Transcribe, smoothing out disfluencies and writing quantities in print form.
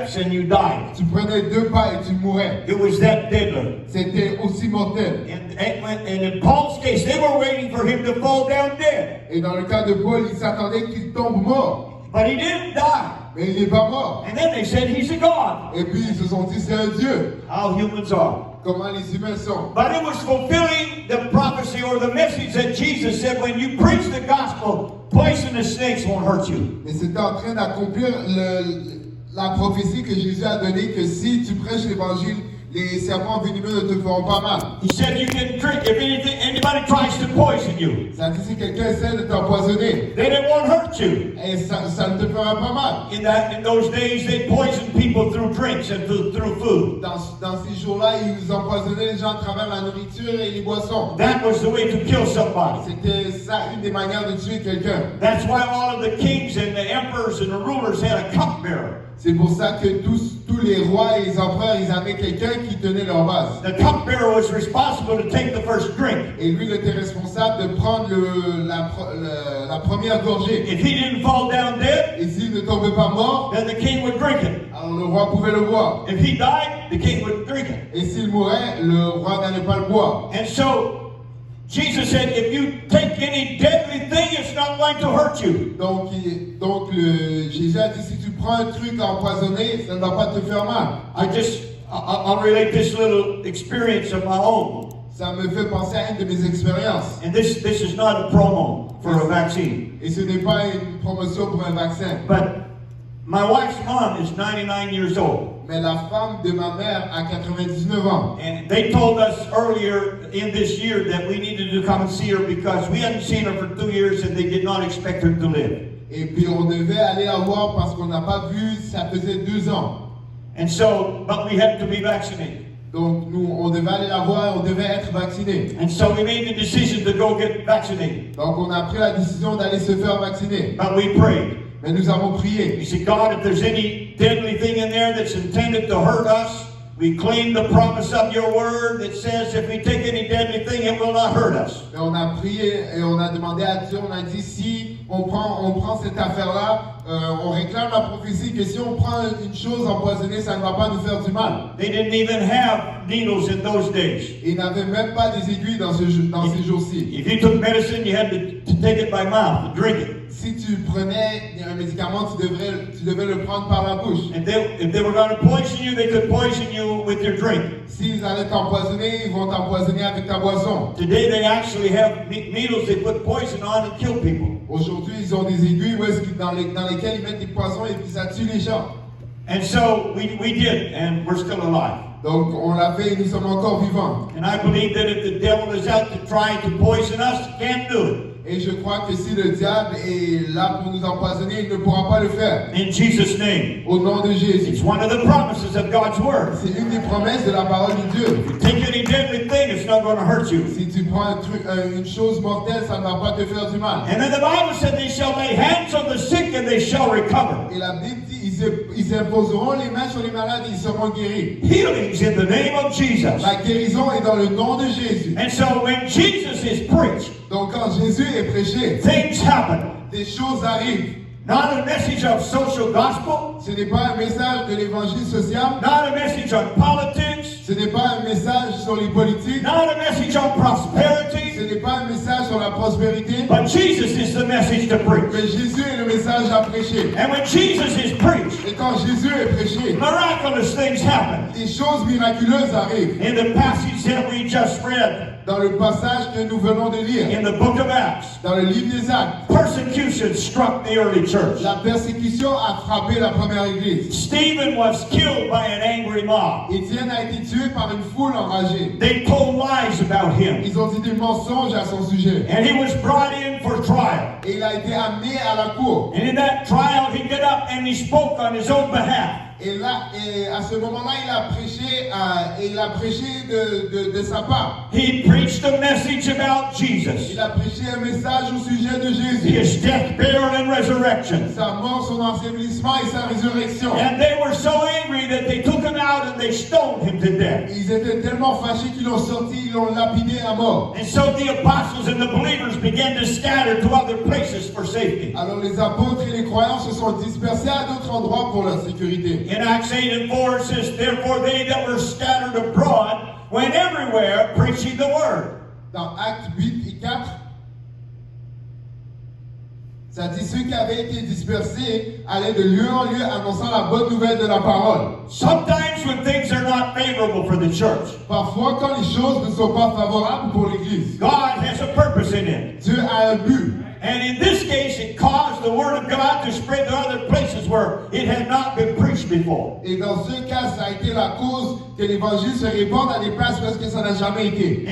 steps and you died. Tu prenais 2 pas et tu mourais. It was that deadly. C'était aussi mortel. And in Paul's case, they were waiting for him to fall down dead. Et dans le cas de Paul, il s'attendait qu'il tombe mort. But he didn't die. Mais il n'est pas mort. And then they said he's a god. Et puis ils se sont dit c'est un Dieu. How humans are. Comment les humains sont. But it was fulfilling the prophecy or the message that Jesus said, when you preach the gospel, poisonous snakes won't hurt you. Mais c'était en train d'accomplir la prophétie que Jésus a donnée, que si tu prêches l'évangile, les serpents venimeux ne te feront pas mal. He said you can drink if anybody tries to poison you. Ça dit si quelqu'un essaie de t'empoisonner, then it won't hurt you. Et ça ne te fera pas mal. In those days, they poisoned people through drinks and through food. Dans ces jours-là, ils empoisonnaient les gens à travers la nourriture et les boissons. That was the way to kill somebody. C'était ça, une des manières de tuer quelqu'un. That's why all of the kings and the emperors and the rulers had a cupbearer. C'est pour ça que tous les rois et les empereurs, ils avaient quelqu'un qui tenait leur base. The cupbearer was responsible to take the first drink. Et lui, il était responsable de prendre la première gorgée. If he didn't fall down dead, et s'il ne tombait pas mort, then the king would drink it. Alors le roi pouvait le boire. If he died, the king would drink it. Et s'il mourait, le roi n'allait pas le boire. And so Jesus said, if you take any deadly thing, it's not going to hurt you. Donc Jésus a dit, si tu prends un truc empoisonné, ça ne va pas te faire mal. I'll relate this little experience of my own. Ça me fait penser à une de mes expériences. And this is not a promo for a vaccine. Et ce n'est pas une promotion pour un vaccin. But my wife's mom is 99 years old. Mais la femme de ma mère a 99 ans. And they told us earlier in this year that we needed to come and see her because we hadn't seen her for 2 years and they did not expect her to live. Et puis on devait aller la voir parce qu'on n'a pas vu, ça faisait 2 ans. And so, but we had to be vaccinated. Donc nous, on devait aller la voir, on devait être vaccinés. And so we made the decision to go get vaccinated. Donc on a pris la décision d'aller se faire vacciner. But we prayed. Mais nous avons prié. We said, God, if there's any deadly thing in there that's intended to hurt us, we claim the promise of your word that says if we take any deadly thing, it will not hurt us. Et on a prié et on a demandé à Dieu, on a dit si on prend cette affaire-là, on réclame la prophétie que si on prend une chose empoisonnée, ça ne va pas nous faire du mal. They didn't even have needles in those days. Ils n'avaient même pas des aiguilles dans ces jours-ci. If you took medicine, you had to take it by mouth, to drink it. Si tu prenais un médicament, tu devais le prendre par la bouche. If they were going to poison you, they could poison you with your drink. S'ils allaient t'empoisonner, ils vont t'empoisonner avec ta boisson. Today they actually have needles they put poison on and kill people. Aujourd'hui, ils ont des aiguilles dans lesquelles ils mettent des poisons et puis ça tue les gens. And so we did, and we're still alive. Donc on l'a fait et nous sommes encore vivants. And I believe that if the devil is out to try to poison us, he can't do it. Et je crois que si le diable est là pour nous empoisonner, il ne pourra pas le faire. In Jesus' name. Au nom de Jésus. It's one of the promises of God's word. C'est une des promesses de la parole de Dieu. If you take any deadly thing, it's not going to hurt you. Si tu prends une chose mortelle, ça ne va pas te faire du mal. And then the Bible said they shall lay hands on the sick and they shall recover. Et la Bible dit, ils imposeront les mains sur les malades et ils seront guéris. Healings in the name of Jesus. La guérison est dans le nom de Jésus. And so when Jesus is preached, donc quand Jésus est prêché, things happen. Des choses arrivent. Not a message of social gospel. Ce n'est pas un message de l'évangile social. Not a message on politics. Ce n'est pas un message sur les politiques. Not a message on prosperity. Ce n'est pas un message sur la prospérité. But Jesus is the message to preach. Mais Jésus est le message à prêcher. And when Jesus is preached, et quand Jésus est prêché, miraculous things happen. Des choses miraculeuses arrivent. In the passage that we just read. Dans le passage que nous venons de lire. In the book of Acts. Dans le livre des Actes. Persecution struck the early church. La persécution a frappé la première église. Stephen was killed by an angry mob. Étienne a été tué par une foule enragée. They told lies about him. Ils ont dit des mensonges à son sujet. And he was brought in for trial. Et il a été amené à la cour. And in that trial he got up and he spoke on his own behalf. Et là, à ce moment-là, il a prêché de sa part. He preached a message about Jesus. Il a prêché un message au sujet de Jésus. His death, burial, and resurrection. Sa mort, son ensevelissement et sa résurrection. And they were so angry that they took him out and they stoned him to death. Ils étaient tellement fâchés qu'ils l'ont sorti, ils l'ont lapidé à mort. And so the apostles and the believers began to scatter to other places for safety. Alors les apôtres et les croyants se sont dispersés à d'autres endroits pour leur sécurité. prêcher. In Acts 8 and 4 it says, therefore they that were scattered abroad went everywhere preaching the word. Dans Actes 8 et 4, ça dit ceux qui avaient été dispersés allaient de lieu en lieu annonçant la bonne nouvelle de la parole. Sometimes when things are not favorable for the church, Parfois, quand les choses ne sont pas favorables pour l'Église, God has a purpose in it. Dieu a un but. And in this case, it caused the word of God to spread to other places where it had not been preached before. Et dans ce cas, ça a été la cause que l'Évangile se répande à des places où est-ce que ça n'a jamais été.